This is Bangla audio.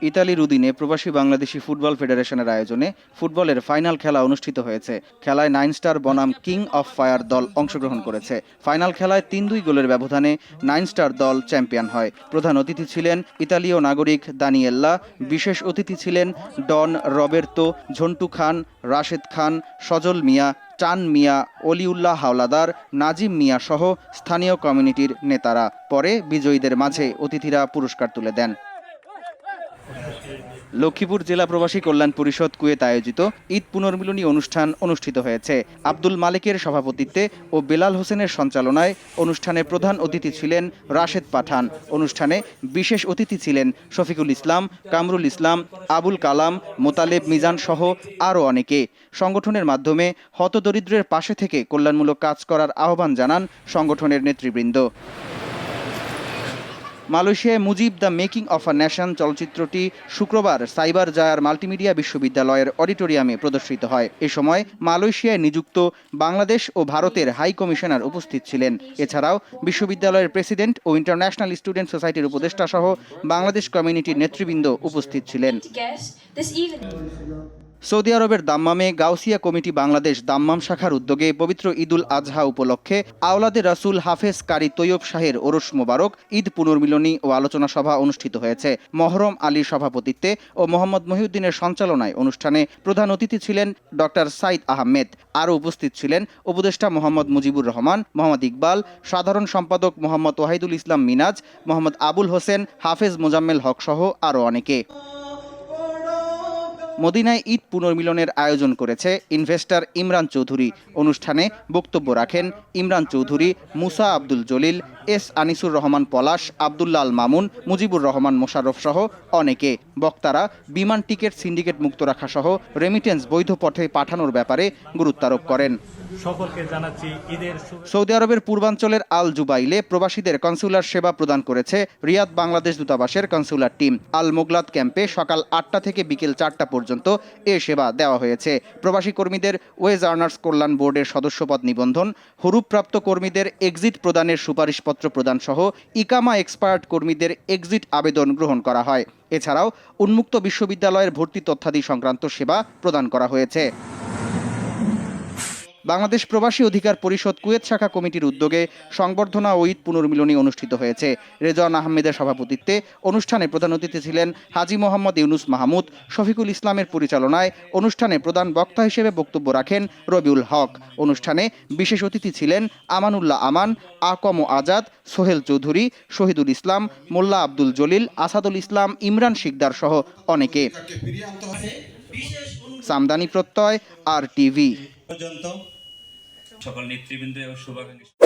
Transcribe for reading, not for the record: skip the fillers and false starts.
ইতালির উদিনে প্রবাসী বাংলাদেশি ফুটবল ফেডারেশনের আয়োজনে ফুটবলের ফাইনাল খেলা অনুষ্ঠিত হয়েছে। খেলায় 9 স্টার বনাম কিং অফ ফায়ার দল অংশগ্রহণ করেছে। ফাইনাল খেলায় 3-2 গোলের ব্যবধানে 9 স্টার দল চ্যাম্পিয়ন হয়। প্রধান অতিথি ছিলেন ইতালীয় নাগরিক দানিয়েল্লা। বিশেষ অতিথি ছিলেন ডন রবের্তো, ঝন্টু খান, রাশেদ খান, সজল মিয়া, টান মিয়া, অলিউল্লাহ হাওলাদার, নাজিম মিয়া সহ স্থানীয় কমিউনিটির নেতারা। পরে বিজয়ীদের মাঝে অতিথিরা পুরস্কার তুলে দেন। লক্ষ্মীপুর জেলা প্রবাসী কল্যাণ পরিষদ কুয়েত আয়োজিত ঈদ পুনর্মিলনী অনুষ্ঠান অনুষ্ঠিত হয়েছে। আব্দুল মালিকের সভাপতিত্বে ও বেলাল হোসেনের সঞ্চালনায় অনুষ্ঠানে প্রধান অতিথি ছিলেন রাশেদ পাঠান। অনুষ্ঠানে বিশেষ অতিথি ছিলেন শফিকুল ইসলাম, কামরুল ইসলাম, আবুল কালাম, মোতালেব মিজান সহ আরও অনেকে। সংগঠনের মাধ্যমে হতদরিদ্রের পাশে থেকে কল্যাণমূলক কাজ করার আহ্বান জানান সংগঠনের নেতৃবৃন্দ। মালয়েশিয়ায় Mujib the making of a nation চলচ্চিত্রটি শুক্রবার সাইবার জায়ার মাল্টিমিডিয়া বিশ্ববিদ্যালয়ের অডিটোরিয়ামে প্রদর্শিত হয়। এ সময় মালয়েশিয়ায় নিযুক্ত বাংলাদেশ ও ভারতের হাই কমিশনার উপস্থিত ছিলেন। এছাড়াও বিশ্ববিদ্যালয়ের প্রেসিডেন্ট ও ইন্টারন্যাশনাল স্টুডেন্ট সোসাইটির উপদেষ্টা সহ বাংলাদেশ কমিউনিটির নেতৃবৃন্দ উপস্থিত ছিলেন। সৌদি আরবের দাম্মামে গাউসিয়া কমিটি বাংলাদেশ দাম্মাম শাখার উদ্যোগে পবিত্র ঈদুল আজহা উপলক্ষে আওলাদে রাসূল হাফেজ কারি তৈয়ব শাহের ওরস মোবারক ঈদ পুনর্মিলনী ও আলোচনা সভা অনুষ্ঠিত হয়েছে। মহরম আলীর সভাপতিত্বে ও মোহাম্মদ মহিউদ্দিনের সঞ্চালনায় অনুষ্ঠানে প্রধান অতিথি ছিলেন ডক্টর সাইদ আহমেদ। আরও উপস্থিত ছিলেন উপদেষ্টা মোহাম্মদ মুজিবুর রহমান, মোহাম্মদ ইকবাল, সাধারণ সম্পাদক মোহাম্মদ ওয়াহিদুল ইসলাম মিনাজ, মোহাম্মদ আবুল হোসেন, হাফেজ মোজাম্মেল হক সহ আরও অনেকে। মদিনায় ঈদ পুনর্মিলনের আয়োজন করেছে ইনভেস্টর ইমরান চৌধুরী। অনুষ্ঠানে বক্তব্য রাখেন ইমরান চৌধুরী, মুসা আব্দুল জলিল, এস আনিসুর রহমান পলাশ, আব্দুল্লাহ আল মামুন, মুজিবুর রহমান মোশাররফ সহ অনেকে। বক্তারা বিমান টিকিট সিন্ডিকেট মুক্ত রাখা সহ রেমিটেন্স বৈধ পথে পাঠানোর ব্যাপারে গুরুত্বারোপ করেন। সকলকে জানাচ্ছি ঈদের। সৌদি আরবের পূর্বাঞ্চলের আল জুবাইলে প্রবাসীদের কনসুলার সেবা প্রদান করেছে রিয়াদ বাংলাদেশ দূতাবাসের কনসুলার টিম। আল মোগলাদ ক্যাম্পে সকাল 8টা থেকে বিকেল 4টা পর্যন্ত এ সেবা দেওয়া হয়েছে। প্রবাসী কর্মীদের ওয়েজ আর্নার্স কল্যাণ বোর্ডের সদস্যপদ নিবন্ধন, হরুপ্রাপ্ত কর্মীদের এক্সিট প্রদানের সুপারিশপত্র প্রদান সহ ইকামা এক্সপায়ার্ড কর্মীদের এক্সিট আবেদন গ্রহণ করা হয়। এছাড়াও উন্মুক্ত বিশ্ববিদ্যালয়ের ভর্তি তথ্যাদি সংক্রান্ত সেবা প্রদান করা হয়েছে। বাংলাদেশ প্রবাসী অধিকার পরিষদ কুয়েত শাখা কমিটির উদ্যোগে সংবর্ধনা ও ঈদ পুনর্মিলনী অনুষ্ঠিত হয়েছে। রেজওয়ান আহমেদের সভাপতিত্বে অনুষ্ঠানে প্রধান অতিথি ছিলেন হাজী মোহাম্মদ ইউনুস মাহমুদ। শফিকুল ইসলামের পরিচালনায় অনুষ্ঠানে প্রধান বক্তা হিসেবে বক্তব্য রাখেন রবিউল হক। অনুষ্ঠানে বিশেষ অতিথি ছিলেন আমানুল্লাহ আমান, আকম আজাদ, সোহেল চৌধুরী, শহীদুল ইসলাম, মোল্লা আব্দুল জলিল, আসাদুল ইসলাম, ইমরান শিকদার সহ অনেকে। সামদানি প্রত্যয়, RTV। সকল নেতৃবৃন্দ ও শুভাকাঙ্ক্ষী।